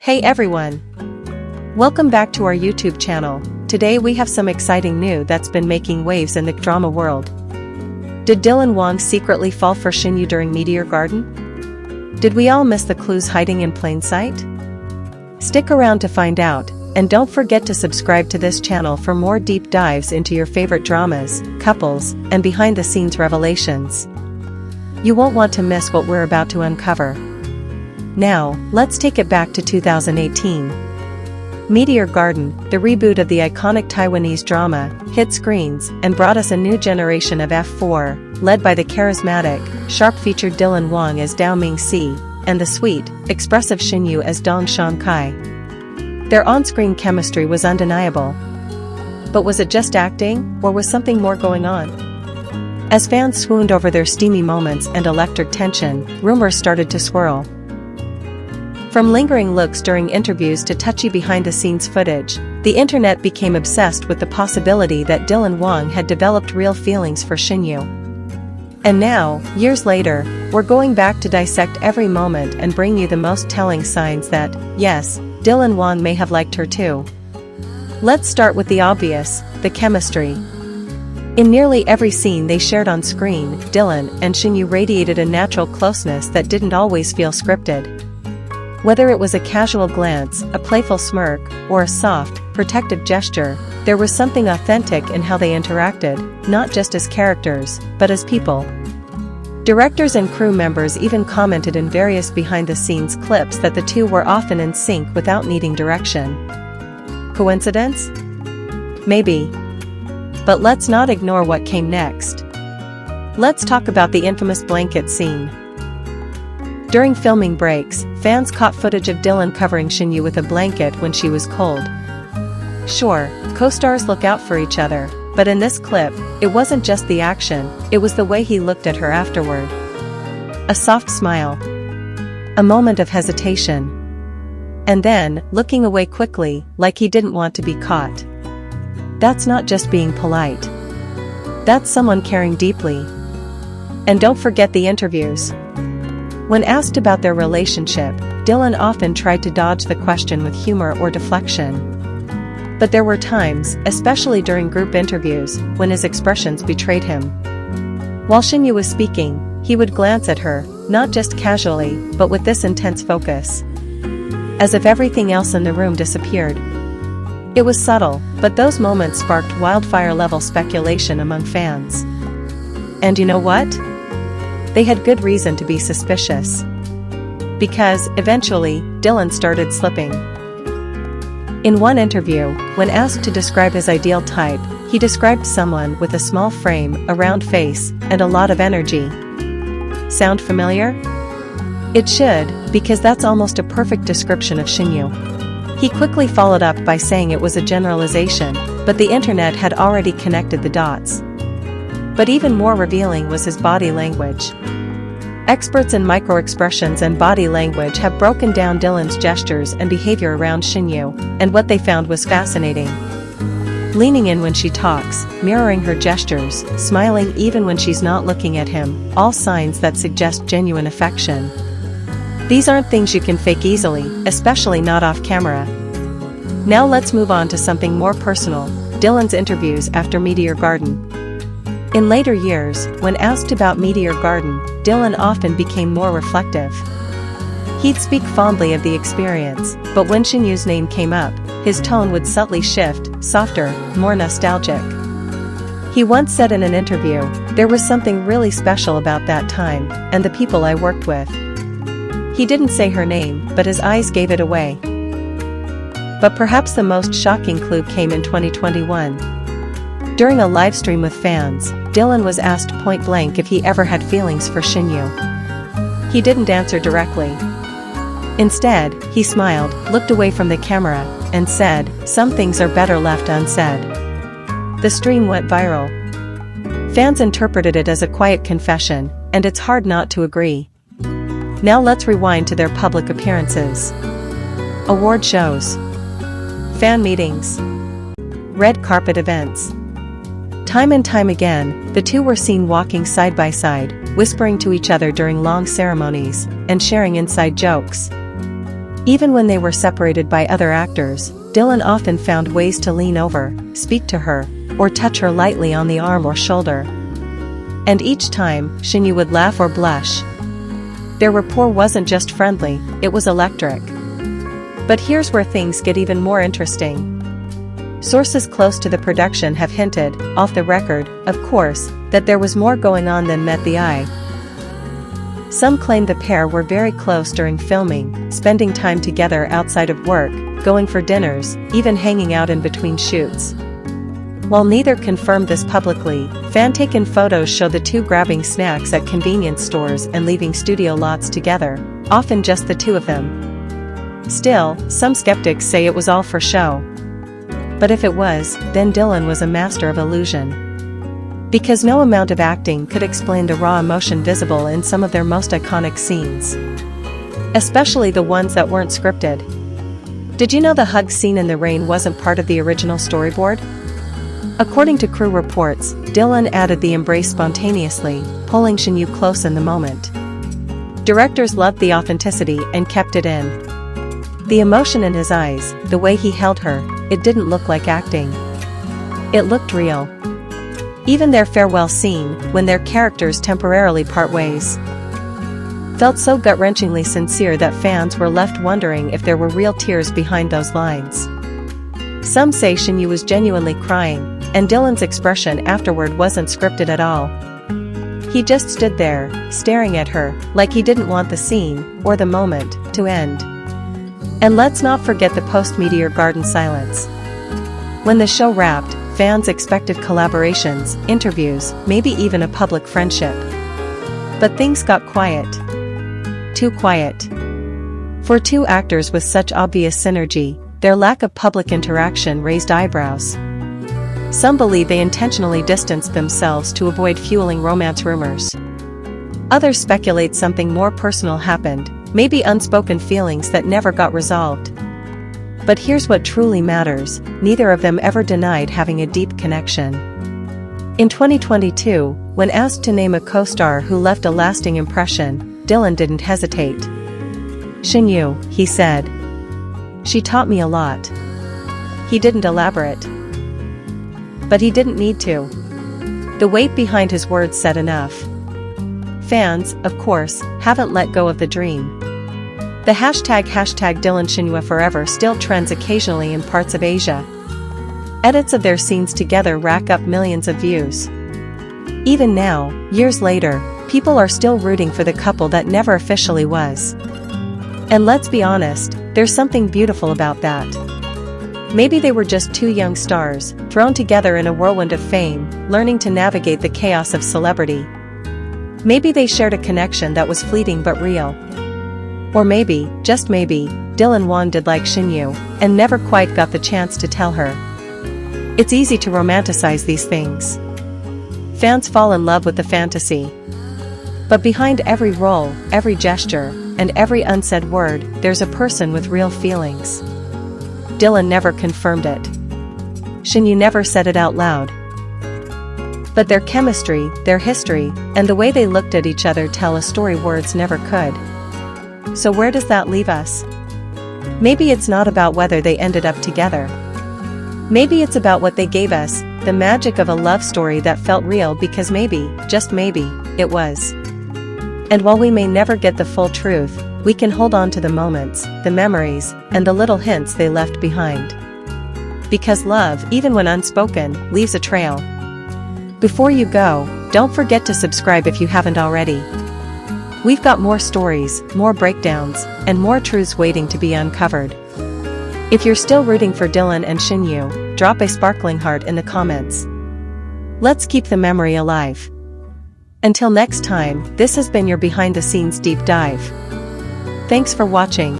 Hey everyone! Welcome back to our YouTube channel. Today we have some exciting news that's been making waves in the drama world. Did Dylan Wang secretly fall for Shen Yue during Meteor Garden? Did we all miss the clues hiding in plain sight? Stick around to find out, and don't forget to subscribe to this channel for more deep dives into your favorite dramas, couples, and behind-the-scenes revelations. You won't want to miss what we're about to uncover. Now, let's take it back to 2018. Meteor Garden, the reboot of the iconic Taiwanese drama, hit screens and brought us a new generation of F4, led by the charismatic, sharp-featured Dylan Wang as Dao Mingxi, and the sweet, expressive Shen Yue as Dong Shankai. Their on-screen chemistry was undeniable. But was it just acting, or was something more going on? As fans swooned over their steamy moments and electric tension, rumors started to swirl. From lingering looks during interviews to touchy behind-the-scenes footage, the internet became obsessed with the possibility that Dylan Wang had developed real feelings for Shen Yue. And now, years later, we're going back to dissect every moment and bring you the most telling signs that, yes, Dylan Wang may have liked her too. Let's start with the obvious, the chemistry. In nearly every scene they shared on screen, Dylan and Shen Yue radiated a natural closeness that didn't always feel scripted. Whether it was a casual glance, a playful smirk, or a soft, protective gesture, there was something authentic in how they interacted, not just as characters, but as people. Directors and crew members even commented in various behind-the-scenes clips that the two were often in sync without needing direction. Coincidence? Maybe. But let's not ignore what came next. Let's talk about the infamous blanket scene. During filming breaks, fans caught footage of Dylan covering Shen Yue with a blanket when she was cold. Sure, co-stars look out for each other, but in this clip, it wasn't just the action, it was the way he looked at her afterward. A soft smile. A moment of hesitation. And then, looking away quickly, like he didn't want to be caught. That's not just being polite. That's someone caring deeply. And don't forget the interviews. When asked about their relationship, Dylan often tried to dodge the question with humor or deflection. But there were times, especially during group interviews, when his expressions betrayed him. While Shen Yue was speaking, he would glance at her, not just casually, but with this intense focus. As if everything else in the room disappeared. It was subtle, but those moments sparked wildfire-level speculation among fans. And you know what? They had good reason to be suspicious. Because, eventually, Dylan started slipping. In one interview, when asked to describe his ideal type, he described someone with a small frame, a round face, and a lot of energy. Sound familiar? It should, because that's almost a perfect description of Shen Yue. He quickly followed up by saying it was a generalization, but the internet had already connected the dots. But even more revealing was his body language. Experts in microexpressions and body language have broken down Dylan's gestures and behavior around Shen Yue, and what they found was fascinating. Leaning in when she talks, mirroring her gestures, smiling even when she's not looking at him, all signs that suggest genuine affection. These aren't things you can fake easily, especially not off camera. Now let's move on to something more personal, Dylan's interviews after Meteor Garden. In later years, when asked about Meteor Garden, Dylan often became more reflective. He'd speak fondly of the experience, but when Shen Yue's name came up, his tone would subtly shift, softer, more nostalgic. He once said in an interview, "There was something really special about that time, and the people I worked with." He didn't say her name, but his eyes gave it away. But perhaps the most shocking clue came in 2021. During a live stream with fans, Dylan was asked point-blank if he ever had feelings for Shen Yue. He didn't answer directly. Instead, he smiled, looked away from the camera, and said, "Some things are better left unsaid." The stream went viral. Fans interpreted it as a quiet confession, and it's hard not to agree. Now let's rewind to their public appearances. Award shows. Fan meetings. Red carpet events. Time and time again, the two were seen walking side by side, whispering to each other during long ceremonies, and sharing inside jokes. Even when they were separated by other actors, Dylan often found ways to lean over, speak to her, or touch her lightly on the arm or shoulder. And each time, Shen Yue would laugh or blush. Their rapport wasn't just friendly, it was electric. But here's where things get even more interesting. Sources close to the production have hinted, off the record, of course, that there was more going on than met the eye. Some claim the pair were very close during filming, spending time together outside of work, going for dinners, even hanging out in between shoots. While neither confirmed this publicly, fan-taken photos show the two grabbing snacks at convenience stores and leaving studio lots together, often just the two of them. Still, some skeptics say it was all for show. But if it was, then Dylan was a master of illusion. Because no amount of acting could explain the raw emotion visible in some of their most iconic scenes. Especially the ones that weren't scripted. Did you know the hug scene in the rain wasn't part of the original storyboard? According to crew reports, Dylan added the embrace spontaneously, pulling Shen Yue close in the moment. Directors loved the authenticity and kept it in. The emotion in his eyes, the way he held her, it didn't look like acting. It looked real. Even their farewell scene, when their characters temporarily part ways, felt so gut-wrenchingly sincere that fans were left wondering if there were real tears behind those lines. Some say Shen Yue was genuinely crying, and Dylan's expression afterward wasn't scripted at all. He just stood there, staring at her, like he didn't want the scene, or the moment, to end. And let's not forget the post-Meteor Garden silence. When the show wrapped, fans expected collaborations, interviews, maybe even a public friendship. But things got quiet. Too quiet. For two actors with such obvious synergy, their lack of public interaction raised eyebrows. Some believe they intentionally distanced themselves to avoid fueling romance rumors. Others speculate something more personal happened, maybe unspoken feelings that never got resolved. But here's what truly matters, neither of them ever denied having a deep connection. In 2022, when asked to name a co-star who left a lasting impression, Dylan didn't hesitate. Shen Yue, he said. She taught me a lot. He didn't elaborate. But he didn't need to. The weight behind his words said enough. Fans, of course, haven't let go of the dream. The hashtag Dylan Shen Yue forever still trends occasionally in parts of Asia. Edits of their scenes together rack up millions of views. Even now, years later, people are still rooting for the couple that never officially was. And let's be honest, there's something beautiful about that. Maybe they were just two young stars, thrown together in a whirlwind of fame, learning to navigate the chaos of celebrity. Maybe they shared a connection that was fleeting but real. Or maybe, just maybe, Dylan wanted like Shen Yue, and never quite got the chance to tell her. It's easy to romanticize these things. Fans fall in love with the fantasy. But behind every role, every gesture, and every unsaid word, there's a person with real feelings. Dylan never confirmed it. Shen Yue never said it out loud. But their chemistry, their history, and the way they looked at each other tell a story words never could. So where does that leave us? Maybe it's not about whether they ended up together. Maybe it's about what they gave us, the magic of a love story that felt real because maybe, just maybe, it was. And while we may never get the full truth, we can hold on to the moments, the memories, and the little hints they left behind. Because love, even when unspoken, leaves a trail. Before you go, don't forget to subscribe if you haven't already. We've got more stories, more breakdowns, and more truths waiting to be uncovered. If you're still rooting for Dylan and Shen Yue, drop a sparkling heart in the comments. Let's keep the memory alive. Until next time, this has been your behind the scenes deep dive. Thanks for watching.